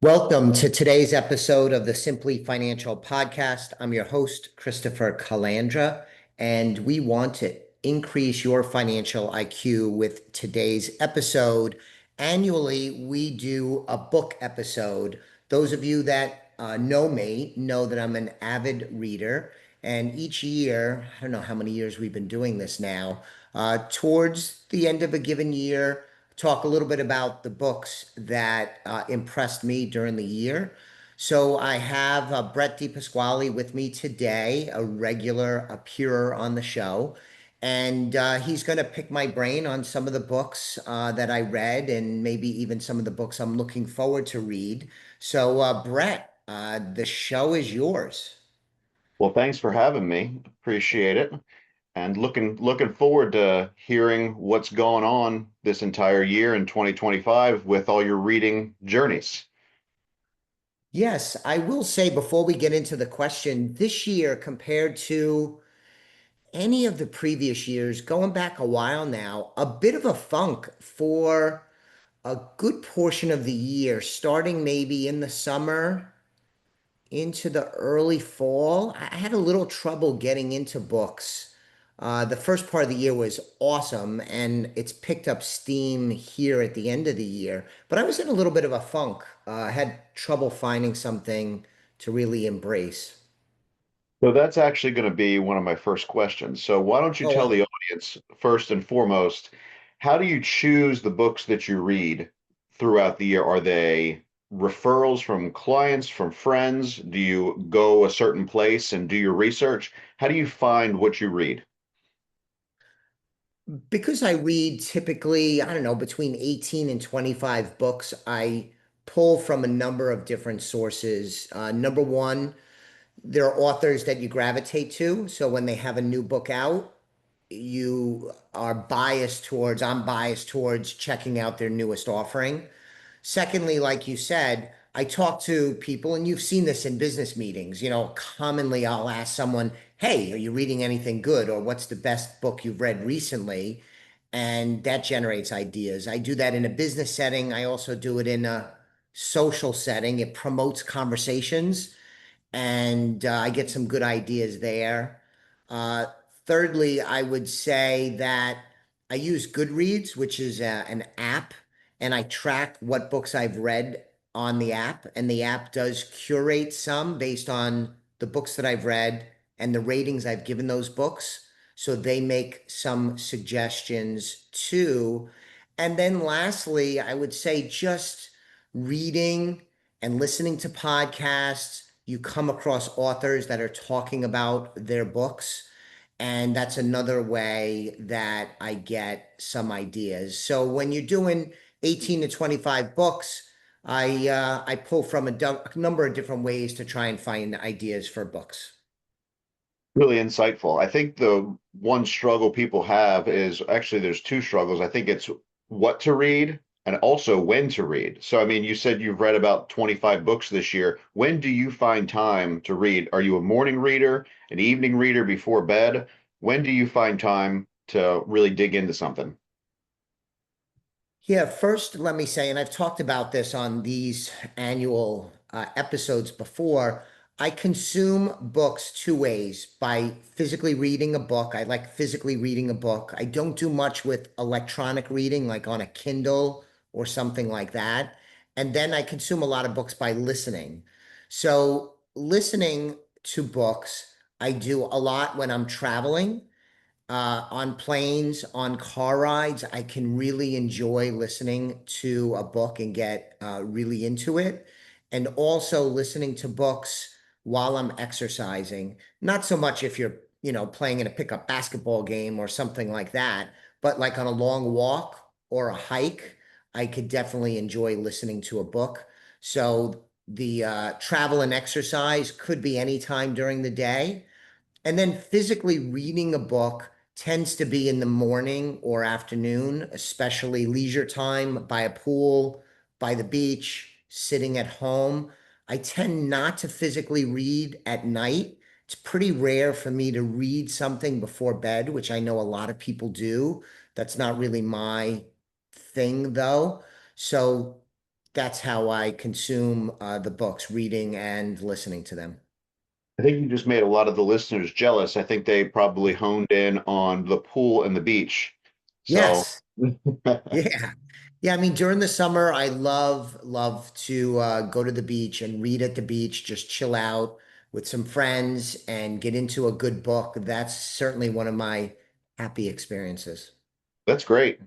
Welcome to today's episode of the Simply Financial Podcast. I'm your host, Christopher Calandra, and we want to increase your financial IQ with today's episode. Annually, we do a book episode. Those of you that know me know that I'm an avid reader, and each year, I don't know how many years we've been doing this now, towards the end of a given year, talk a little bit about the books that impressed me during the year. So I have Brett DiPasquale with me today, a regular appearer on the show. And he's going to pick my brain on some of the books that I read and maybe even some of the books I'm looking forward to read. So, Brett, the show is yours. Well, thanks for having me. Appreciate it. And looking forward to hearing what's going on this entire year in 2025 with all your reading journeys. Yes, I will say before we get into the question, this year compared to any of the previous years, going back a while now, a bit of a funk for a good portion of the year, starting maybe in the summer into the early fall. I had a little trouble getting into books. The first part of the year was awesome, and it's picked up steam here at the end of the year. But I was in a little bit of a funk. I had trouble finding something to really embrace. So that's actually going to be one of my first questions. So why don't you Go tell on. the audience first and foremost, how do you choose the books that you read throughout the year? Are they referrals from clients, from friends? Do you go a certain place and do your research? How do you find what you read? Because I read typically, I don't know, between 18 and 25 books, I pull from a number of different sources. Number one, there are authors that you gravitate to. So when they have a new book out, I'm biased towards checking out their newest offering. Secondly, like you said, I talk to people, and you've seen this in business meetings. Commonly I'll ask someone, hey, are you reading anything good? Or what's the best book you've read recently? And that generates ideas. I do that in a business setting. I also do it in a social setting. It promotes conversations and I get some good ideas there. Uh, Thirdly, I would say that I use Goodreads, which is an app, and I track what books I've read on the app, and the app does curate some based on the books that I've read and the ratings I've given those books. So they make some suggestions too. And then lastly, I would say just reading and listening to podcasts. You come across authors that are talking about their books, and that's another way that I get some ideas. So when you're doing 18 to 25 books, I pull from a number of different ways to try and find ideas for books. Really insightful. I think the one struggle people have is actually there's two struggles. I think it's what to read and also when to read. So, I mean, you said you've read about 25 books this year. When do you find time to read? Are you a morning reader, an evening reader before bed? When do you find time to really dig into something? Yeah, first, let me say, and I've talked about this on these annual episodes before. I consume books two ways by physically reading a book. I like physically reading a book. I don't do much with electronic reading, like on a Kindle or something like that. And then I consume a lot of books by listening. So, listening to books, I do a lot when I'm traveling on planes, on car rides. I can really enjoy listening to a book and get really into it. And also listening to books while I'm exercising. Not so much if you're, playing in a pickup basketball game or something like that, but like on a long walk or a hike, I could definitely enjoy listening to a book. So the travel and exercise could be any time during the day. And then physically reading a book tends to be in the morning or afternoon, especially leisure time by a pool, by the beach, sitting at home. I tend not to physically read at night. It's pretty rare for me to read something before bed, which I know a lot of people do. That's not really my thing, though. So that's how I consume the books, reading and listening to them. I think you just made a lot of the listeners jealous. I think they probably honed in on the pool and the beach. So Yes. Yeah. Yeah, I mean, during the summer, I love to go to the beach and read at the beach, just chill out with some friends and get into a good book. That's certainly one of my happy experiences. that's great.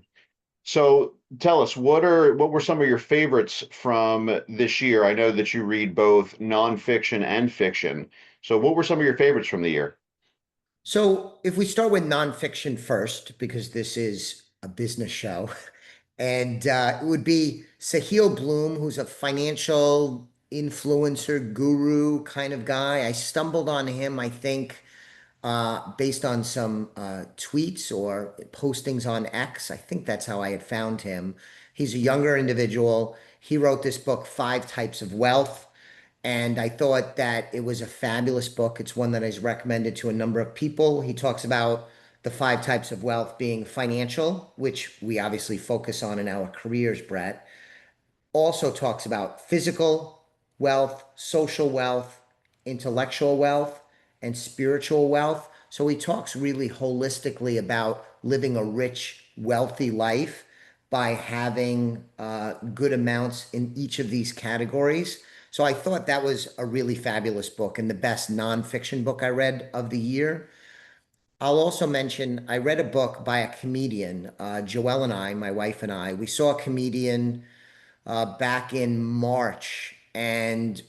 So tell us, what were some of your favorites from this year? I know that you read both nonfiction and fiction. So what were some of your favorites from the year? So, if we start with nonfiction first, because this is a business show, and it would be Sahil Bloom, who's a financial influencer guru kind of guy. I stumbled on him, I think, based on some tweets or postings on X. I think that's how I had found him. He's a younger individual. He wrote this book, Five Types of Wealth. And I thought that it was a fabulous book. It's one that is recommended to a number of people. He talks about the five types of wealth being financial, which we obviously focus on in our careers, Brett, also talks about physical wealth, social wealth, intellectual wealth, and spiritual wealth. So he talks really holistically about living a rich, wealthy life by having good amounts in each of these categories. So I thought that was a really fabulous book and the best nonfiction book I read of the year. I'll also mention I read a book by a comedian, Joelle and I, my wife and I. We saw a comedian back in March and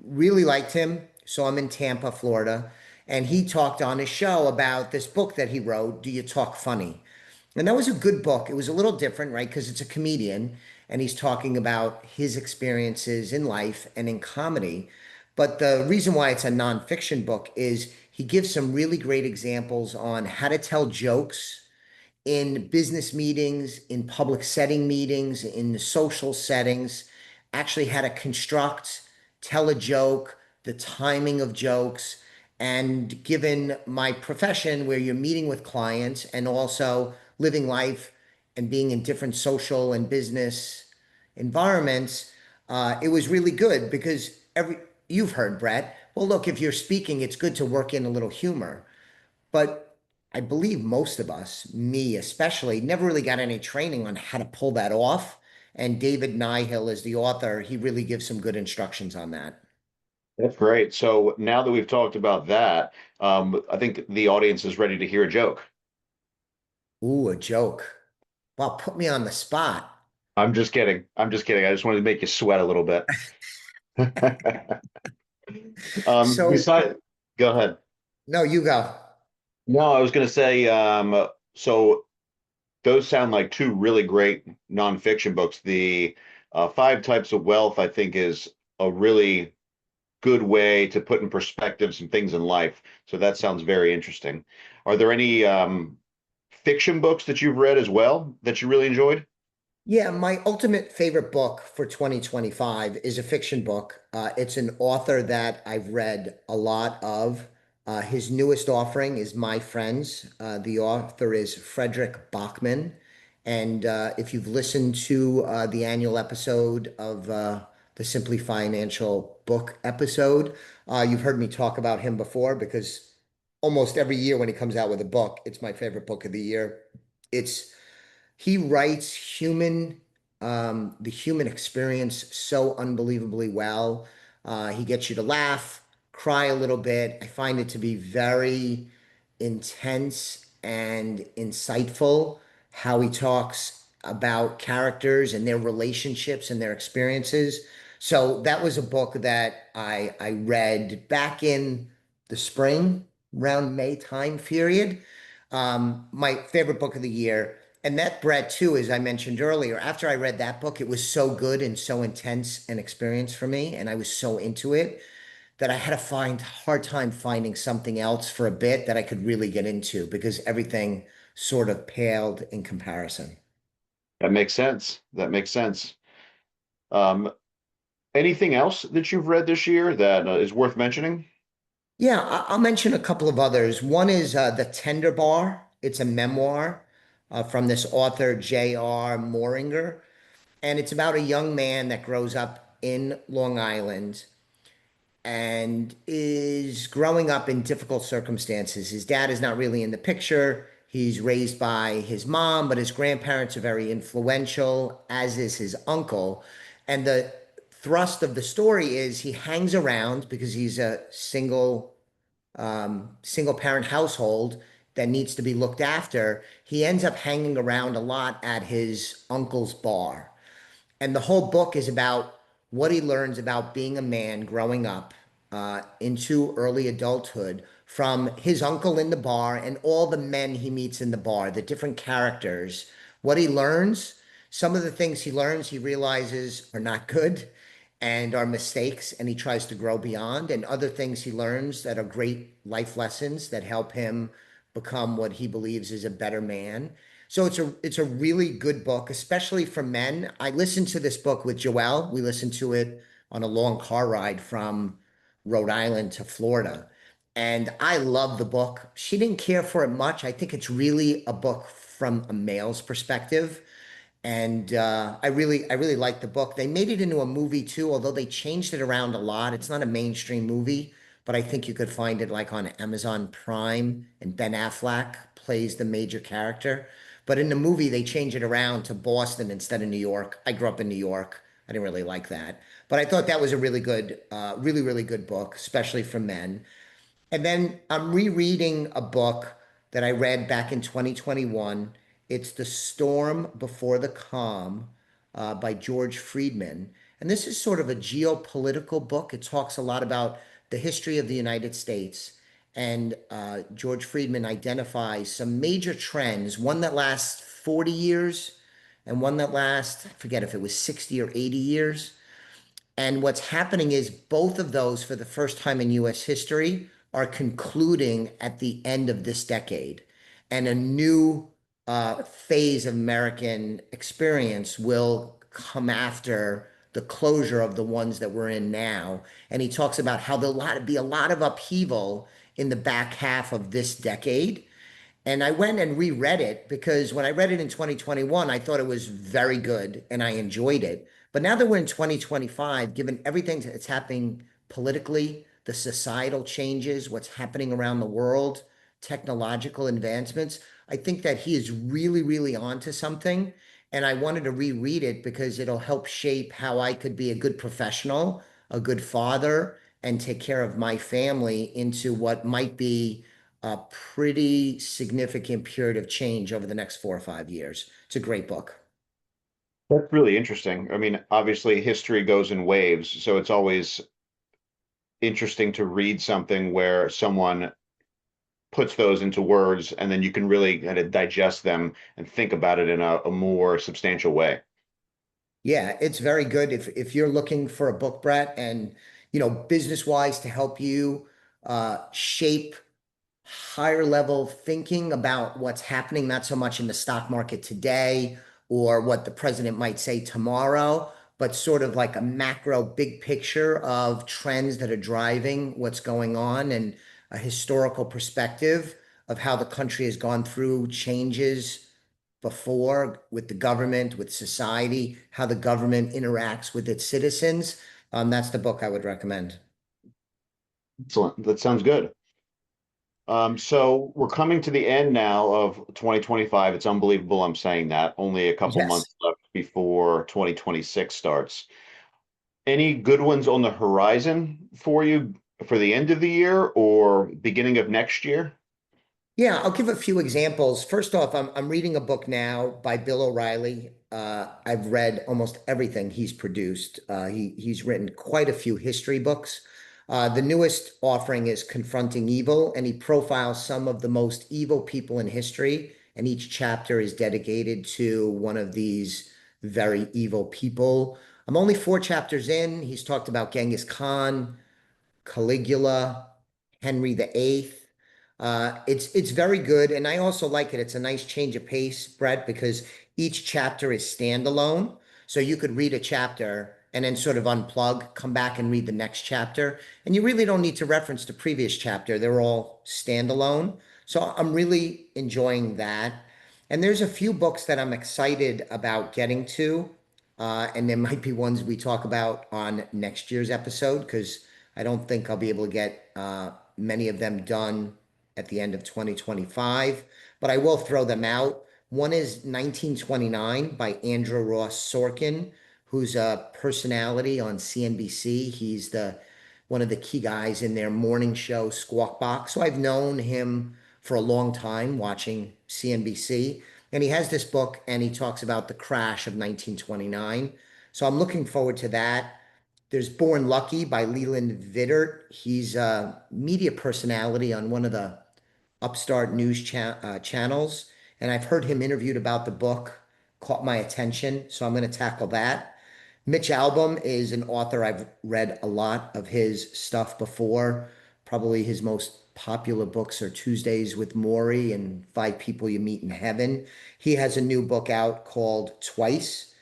really liked him. So I'm in Tampa, Florida, and he talked on his show about this book that he wrote, Do You Talk Funny? And that was a good book. It was a little different, right? Because it's a comedian and he's talking about his experiences in life and in comedy. But the reason why it's a nonfiction book is he gives some really great examples on how to tell jokes in business meetings, in public setting meetings, in the social settings, actually how to construct, tell a joke, the timing of jokes. And given my profession, where you're meeting with clients and also living life and being in different social and business environments, it was really good because you've heard, Brett. Well, look, if you're speaking, it's good to work in a little humor. But I believe most of us, me especially, never really got any training on how to pull that off. And David Nihill is the author. He really gives some good instructions on that. That's great. So now that we've talked about that, I think the audience is ready to hear a joke. Ooh, a joke. Wow, put me on the spot. I'm just kidding. I'm just kidding. I just wanted to make you sweat a little bit. So, Besides, go ahead. no, you go. No, I was going to say, so those sound like two really great nonfiction books. The Five Types of Wealth, I think, is a really good way to put in perspective some things in life. So that sounds very interesting. Are there any fiction books that you've read as well that you really enjoyed? Yeah, my ultimate favorite book for 2025 is a fiction book. It's an author that I've read a lot of. His newest offering is My Friends. The author is Frederick Bachman. And if you've listened to the annual episode of the Simply Financial book episode, you've heard me talk about him before because almost every year when he comes out with a book, it's my favorite book of the year. It's he writes the human experience so unbelievably well. He gets you to laugh, cry a little bit. I find it to be very intense and insightful how he talks about characters and their relationships and their experiences. So that was a book that I read back in the spring, around May time period. My favorite book of the year. And that, Brett, too, as I mentioned earlier, after I read that book, it was so good and so intense an experience for me, and I was so into it that I had to find hard time finding something else for a bit that I could really get into because everything sort of paled in comparison. That makes sense. That makes sense. Um, Anything else that you've read this year that is worth mentioning? Yeah, I'll mention a couple of others. One is The Tender Bar. It's a memoir from this author, J.R. Moringer. And it's about a young man that grows up in Long Island and is growing up in difficult circumstances. His dad is not really in the picture. He's raised by his mom, but his grandparents are very influential, as is his uncle. And the thrust of the story is he hangs around because he's a single parent household that needs to be looked after. He ends up hanging around a lot at his uncle's bar. And the whole book is about what he learns about being a man growing up into early adulthood from his uncle in the bar and all the men he meets in the bar, the different characters, what he learns. Some of the things he learns, he realizes are not good and are mistakes, and he tries to grow beyond, and other things he learns that are great life lessons that help him become what he believes is a better man. So it's a really good book, especially for men. I listened to this book with Joelle. We listened to it on a long car ride from Rhode Island to Florida. And I love the book. She didn't care for it much. I think it's really a book from a male's perspective. And I really like the book. They made it into a movie too, although they changed it around a lot. It's not a mainstream movie, but I think you could find it like on Amazon Prime, and Ben Affleck plays the major character. But in the movie, they change it around to Boston instead of New York. I grew up in New York. I didn't really like that, but I thought that was a really good, really good book, especially for men. And then I'm rereading a book that I read back in 2021. It's The Storm Before the Calm by George Friedman. And this is sort of a geopolitical book. It talks a lot about the history of the United States. And George Friedman identifies some major trends, one that lasts 40 years and one that lasts, I forget if it was 60 or 80 years. And what's happening is both of those, for the first time in US history, are concluding at the end of this decade. And a new phase of American experience will come after the closure of the ones that we're in now. And he talks about how there'll be a lot of upheaval in the back half of this decade. And I went and reread it because when I read it in 2021, I thought it was very good and I enjoyed it. But now that we're in 2025, given everything that's happening politically, the societal changes, what's happening around the world, technological advancements, I think that he is really onto something. And I wanted to reread it because it'll help shape how I could be a good professional, a good father, and take care of my family into what might be a pretty significant period of change over the next 4 or 5 years. It's a great book. That's really interesting. I mean, obviously history goes in waves, so it's always interesting to read something where someone puts those into words and then you can really kind of digest them and think about it in a more substantial way. Yeah, it's very good if you're looking for a book, Brett, and business wise to help you shape higher level thinking about what's happening, not so much in the stock market today or what the president might say tomorrow, but sort of like a macro big picture of trends that are driving what's going on and a historical perspective of how the country has gone through changes before with the government, with society, how the government interacts with its citizens. That's the book I would recommend. Excellent. That sounds good. So we're coming to the end now of 2025. It's unbelievable I'm saying that. Only a couple Yes. months left before 2026 starts. Any good ones on the horizon for you for the end of the year or beginning of next year? Yeah, I'll give a few examples. First off, I'm reading a book now by Bill O'Reilly. I've read almost everything he's produced. He's written quite a few history books. The newest offering is Confronting Evil, and he profiles some of the most evil people in history, and each chapter is dedicated to one of these very evil people. I'm only 4 chapters in. He's talked about Genghis Khan, Caligula, Henry VIII. It's very good, and I also like it. It's a nice change of pace, Brett, because each chapter is standalone. So you could read a chapter and then sort of unplug, come back and read the next chapter, and you really don't need to reference the previous chapter. They're all standalone. So I'm really enjoying that. And there's a few books that I'm excited about getting to. And there might be ones we talk about on next year's episode because I don't think I'll be able to get many of them done at the end of 2025, but I will throw them out. One is 1929 by Andrew Ross Sorkin, who's a personality on CNBC. He's the one of the key guys in their morning show Squawk Box. So I've known him for a long time watching CNBC. And he has this book and he talks about the crash of 1929. So I'm looking forward to that. There's Born Lucky by Leland Vittert. He's a media personality on one of the upstart news channels. And I've heard him interviewed about the book, caught my attention. So I'm going to tackle that. Mitch Albom is an author. I've read a lot of his stuff before. Probably his most popular books are Tuesdays with Maury and Five People You Meet in Heaven. He has a new book out called Twice.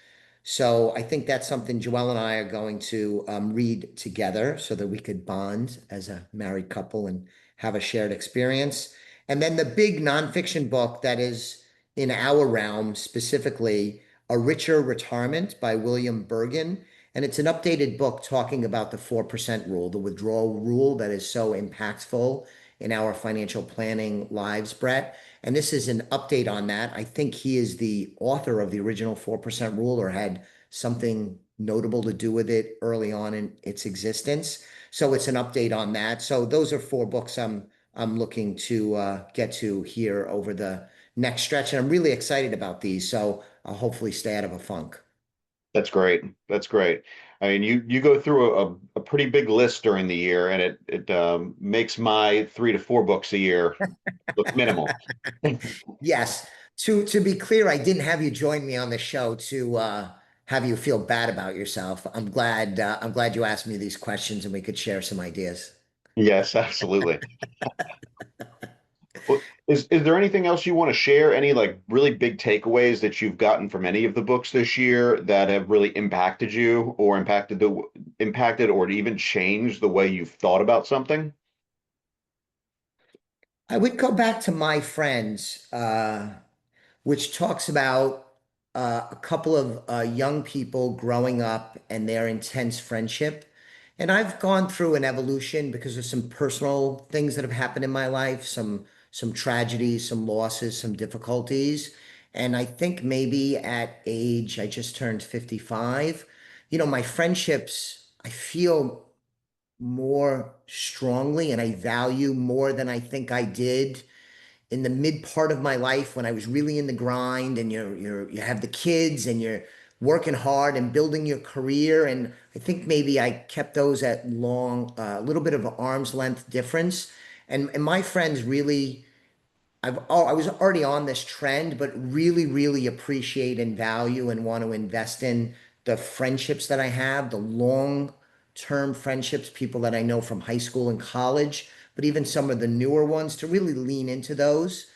So I think that's something Joelle and I are going to read together so that we could bond as a married couple and have a shared experience. And then the big nonfiction book that is in our realm, specifically A Richer Retirement by William Bergen. And it's an updated book talking about the 4% rule, the withdrawal rule that is so impactful in our financial planning lives, Brett. And this is an update on that. I think he is the author of the original 4% rule or had something notable to do with it early on in its existence. So it's an update on that. So those are four books I'm looking to get to here over the next stretch. And I'm really excited about these. So I'll hopefully stay out of a funk. That's great. That's great. I mean, you go through a pretty big list during the year, and it makes my 3 to 4 books a year look minimal. Yes. To be clear, I didn't have you join me on the show to have you feel bad about yourself. I'm glad you asked me these questions and we could share some ideas. Yes, absolutely. Well, is there anything else you want to share? Any like really big takeaways that you've gotten from any of the books this year that have really impacted you or impacted or even changed the way you've thought about something? I would go back to My Friends, which talks about a couple of young people growing up and their intense friendship. And I've gone through an evolution because of some personal things that have happened in my life, some tragedies, some losses, some difficulties. And I think maybe at age, I just turned 55, my friendships, I feel more strongly and I value more than I think I did in the mid part of my life when I was really in the grind and you have the kids and you're working hard and building your career. And I think maybe I kept those at a little bit of an arm's length difference. And my friends really I was already on this trend, but really, really appreciate and value and want to invest in the friendships that I have, the long-term friendships, people that I know from high school and college, but even some of the newer ones to really lean into those.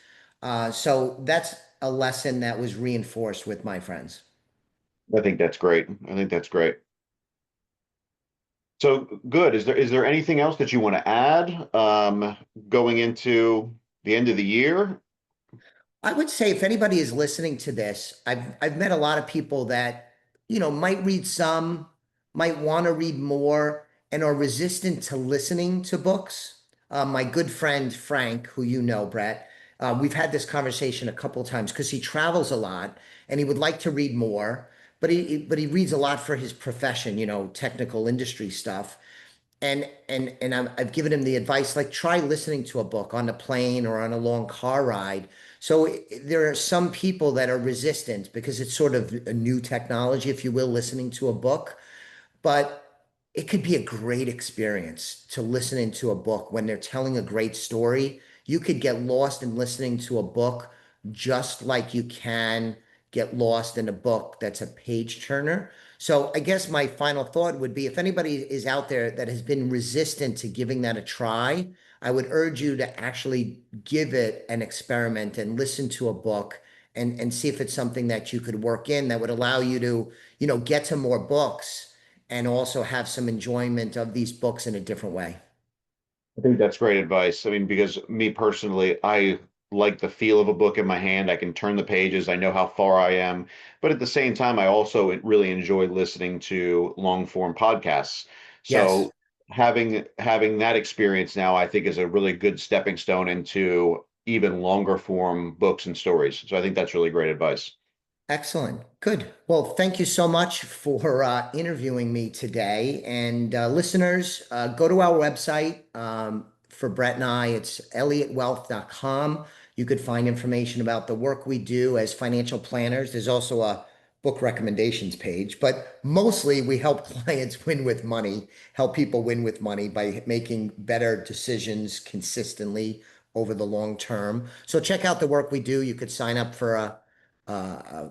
So that's a lesson that was reinforced with my friends. I think that's great. I think that's great. So good. Is there anything else that you want to add going into the end of the year? I would say if anybody is listening to this, I've met a lot of people that, might read some, might want to read more, and are resistant to listening to books. My good friend Frank, who you know, Brett, we've had this conversation a couple times because he travels a lot and he would like to read more, but he reads a lot for his profession, technical industry stuff and I've given him the advice like try listening to a book on a plane or on a long car ride. So there are some people that are resistant because it's sort of a new technology, if you will, listening to a book. But it could be a great experience to listen into a book when they're telling a great story. You could get lost in listening to a book just like you can get lost in a book that's a page turner. So I guess my final thought would be if anybody is out there that has been resistant to giving that a try, I would urge you to actually give it an experiment and listen to a book and see if it's something that you could work in that would allow you to, get to more books and also have some enjoyment of these books in a different way. I think that's great advice. I mean, because me personally, like the feel of a book in my hand. I can turn the pages. I know how far I am. But at the same time, I also really enjoy listening to long form podcasts. Yes. So having that experience now, I think is a really good stepping stone into even longer form books and stories. So I think that's really great advice. Excellent. Good. Well, thank you so much for interviewing me today. And listeners, go to our website for Brett and I. It's elliottwealth.com. You could find information about the work we do as financial planners. There's also a book recommendations page, but mostly we help clients win with money, help people win with money by making better decisions consistently over the long term. So check out the work we do. You could sign up for a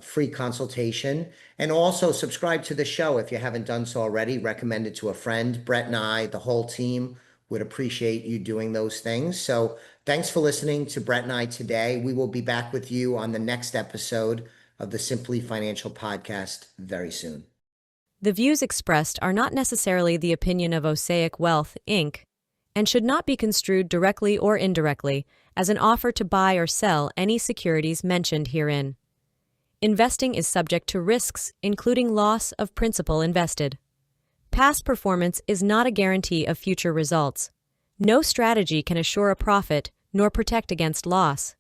free consultation, and also subscribe to the show if you haven't done so already. Recommend it to a friend. Brett and I, the whole team, would appreciate you doing those things. So thanks for listening to Brett and I today. We will be back with you on the next episode of the Simply Financial podcast very soon. The views expressed are not necessarily the opinion of Osaic Wealth, Inc., and should not be construed directly or indirectly as an offer to buy or sell any securities mentioned herein. Investing is subject to risks, including loss of principal invested. Past performance is not a guarantee of future results. No strategy can assure a profit nor protect against loss.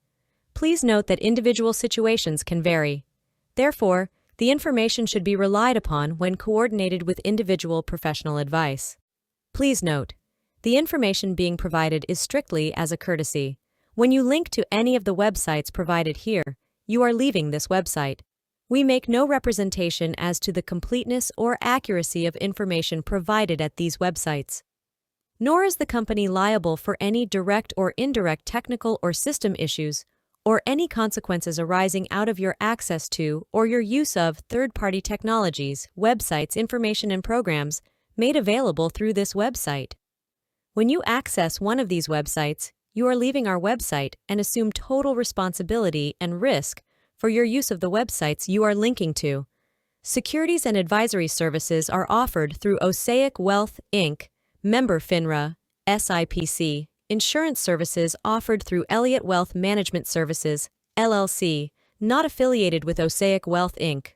Please note that individual situations can vary. Therefore, the information should be relied upon when coordinated with individual professional advice. Please note, the information being provided is strictly as a courtesy. When you link to any of the websites provided here, you are leaving this website. We make no representation as to the completeness or accuracy of information provided at these websites. Nor is the company liable for any direct or indirect technical or system issues, or any consequences arising out of your access to or your use of third-party technologies, websites, information, and programs made available through this website. When you access one of these websites, you are leaving our website and assume total responsibility and risk for your use of the websites you are linking to. Securities and advisory services are offered through Osaic Wealth, Inc., member FINRA, SIPC. Insurance services offered through Elliott Wealth Management Services, LLC, not affiliated with Osaic Wealth, Inc.